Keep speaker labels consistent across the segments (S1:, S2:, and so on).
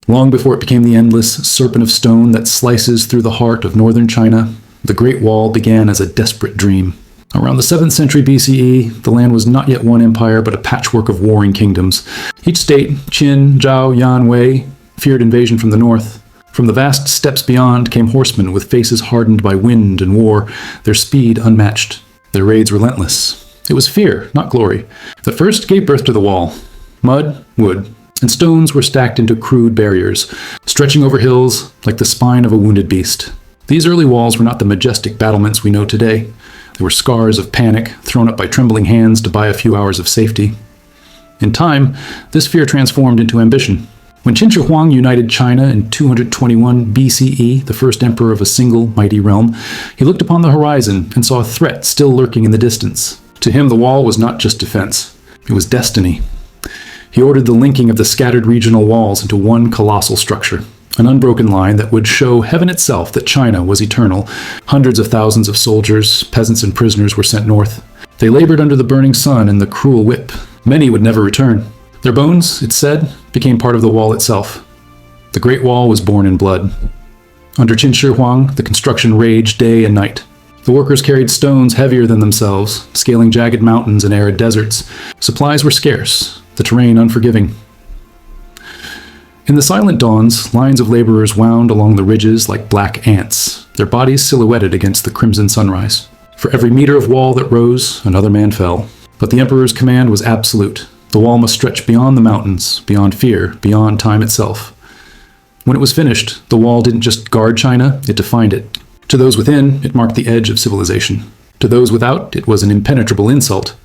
S1: Long before it became the endless serpent of stone that slices through the heart of northern China, the Great Wall began as a desperate dream. Around the 7th century BCE, the land was not yet one empire but a patchwork of warring kingdoms. Each state, Qin, Zhao, Yan, Wei, feared invasion from the north. From the vast steppes beyond came horsemen with faces hardened by wind and war, their speed unmatched, their raids relentless. It was fear, not glory, that first gave birth to the wall. Mud, wood, and stones were stacked into crude barriers, stretching over hills like the spine of a wounded beast. These early walls were not the majestic battlements we know today. They were scars of panic, thrown up by trembling hands to buy a few hours of safety. In time, this fear transformed into ambition. When Qin Shi Huang united China in 221 BCE, the first emperor of a single mighty realm, he looked upon the horizon and saw a threat still lurking in the distance. To him, the wall was not just defense. It was destiny. He ordered the linking of the scattered regional walls into one colossal structure, an unbroken line that would show heaven itself that China was eternal. Hundreds of thousands of soldiers, peasants, and prisoners were sent north. They labored under the burning sun and the cruel whip. Many would never return. Their bones, it said, became part of the wall itself. The Great Wall was born in blood. Under Qin Shi Huang, the construction raged day and night. The workers carried stones heavier than themselves, scaling jagged mountains and arid deserts. Supplies were scarce, the terrain unforgiving. In the silent dawns, lines of laborers wound along the ridges like black ants, their bodies silhouetted against the crimson sunrise. For every meter of wall that rose, another man fell. But the emperor's command was absolute. The wall must stretch beyond the mountains, beyond fear, beyond time itself. When it was finished, the wall didn't just guard China, it defined it. To those within, it marked the edge of civilization. To those without, it was an impenetrable insult.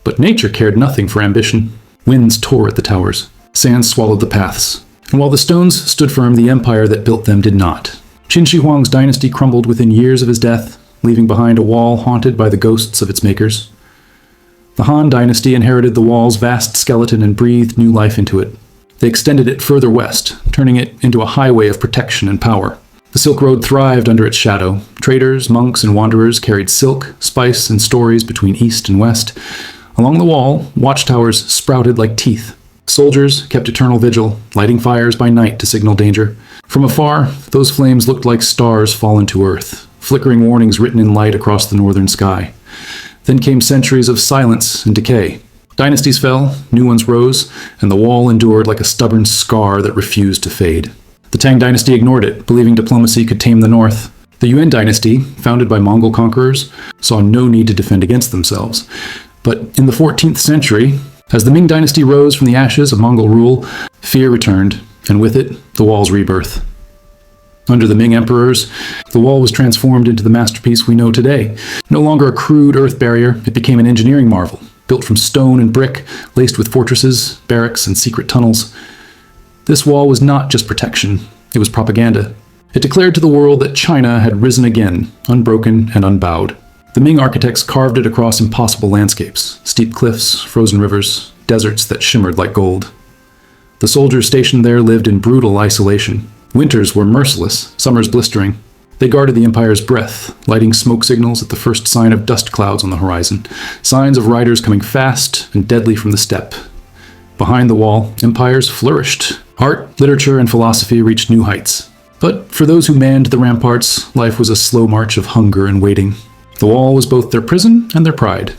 S1: But nature cared nothing for ambition. Winds tore at the towers. Sand swallowed the paths. And while the stones stood firm, the empire that built them did not. Qin Shi Huang's dynasty crumbled within years of his death, leaving behind a wall haunted by the ghosts of its makers. The Han dynasty inherited the wall's vast skeleton and breathed new life into it. They extended it further west, turning it into a highway of protection and power. The Silk Road thrived under its shadow. Traders, monks, and wanderers carried silk, spice, and stories between east and west. Along the wall, watchtowers sprouted like teeth. Soldiers kept eternal vigil, lighting fires by night to signal danger. From afar, those flames looked like stars fallen to earth, flickering warnings written in light across the northern sky. Then came centuries of silence and decay. Dynasties fell, new ones rose, and the wall endured like a stubborn scar that refused to fade. The Tang dynasty ignored it, believing diplomacy could tame the north. The Yuan dynasty, founded by Mongol conquerors, saw no need to defend against themselves. But in the 14th century, as the Ming dynasty rose from the ashes of Mongol rule, fear returned, and with it, the wall's rebirth. Under the Ming emperors, the wall was transformed into the masterpiece we know today. No longer a crude earth barrier, it became an engineering marvel, built from stone and brick, laced with fortresses, barracks, and secret tunnels. This wall was not just protection, it was propaganda. It declared to the world that China had risen again, unbroken and unbowed. The Ming architects carved it across impossible landscapes, steep cliffs, frozen rivers, deserts that shimmered like gold. The soldiers stationed there lived in brutal isolation. Winters were merciless, summers blistering. They guarded the empire's breath, lighting smoke signals at the first sign of dust clouds on the horizon, signs of riders coming fast and deadly from the steppe. Behind the wall, empires flourished. Art, literature, and philosophy reached new heights. But for those who manned the ramparts, life was a slow march of hunger and waiting. The wall was both their prison and their pride.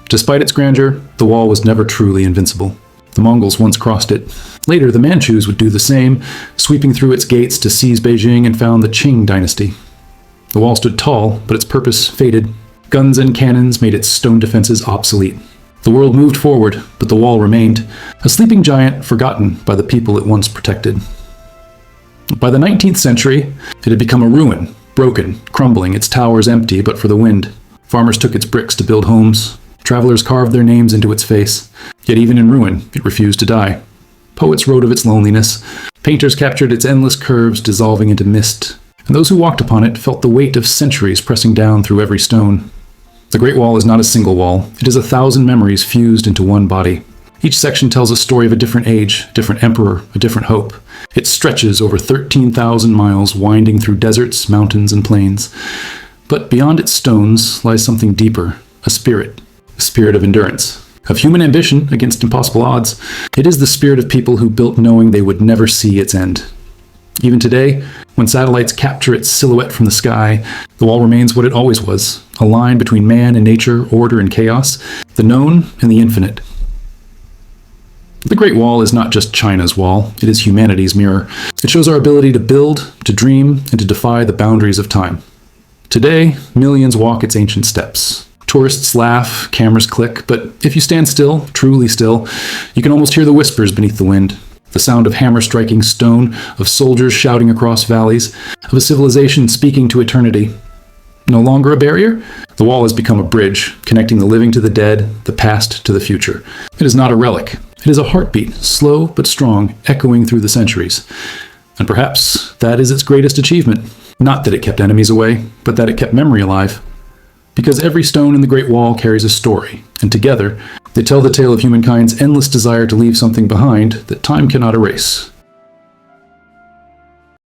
S1: Despite its grandeur, the wall was never truly invincible. The Mongols once crossed it. Later, the Manchus would do the same, sweeping through its gates to seize Beijing and found the Qing Dynasty. The wall stood tall, but its purpose faded. Guns and cannons made its stone defenses obsolete. The world moved forward, but the wall remained, a sleeping giant forgotten by the people it once protected. By the 19th century, it had become a ruin, broken, crumbling, its towers empty but for the wind. Farmers took its bricks to build homes. Travelers carved their names into its face. Yet even in ruin, it refused to die. Poets wrote of its loneliness. Painters captured its endless curves dissolving into mist. And those who walked upon it felt the weight of centuries pressing down through every stone. The Great Wall is not a single wall. It is 1,000 memories fused into one body. Each section tells a story of a different age, a different emperor, a different hope. It stretches over 13,000 miles, winding through deserts, mountains, and plains. But beyond its stones lies something deeper, a spirit of endurance. of human ambition against impossible odds. It is the spirit of people who built knowing they would never see its end. Even today, when satellites capture its silhouette from the sky, the wall remains what it always was, a line between man and nature, order and chaos, the known and the infinite. The Great Wall is not just China's wall, it is humanity's mirror. It shows our ability to build, to dream, and to defy the boundaries of time. Today, millions walk its ancient steps. Tourists laugh, cameras click, but if you stand still, truly still, you can almost hear the whispers beneath the wind. The sound of hammer striking stone, of soldiers shouting across valleys, of a civilization speaking to eternity. No longer a barrier, the wall has become a bridge, connecting the living to the dead, the past to the future. It is not a relic. It is a heartbeat, slow but strong, echoing through the centuries. And perhaps that is its greatest achievement. Not that it kept enemies away, but that it kept memory alive. Because every stone in the Great Wall carries a story, and together, they tell the tale of humankind's endless desire to leave something behind that time cannot erase.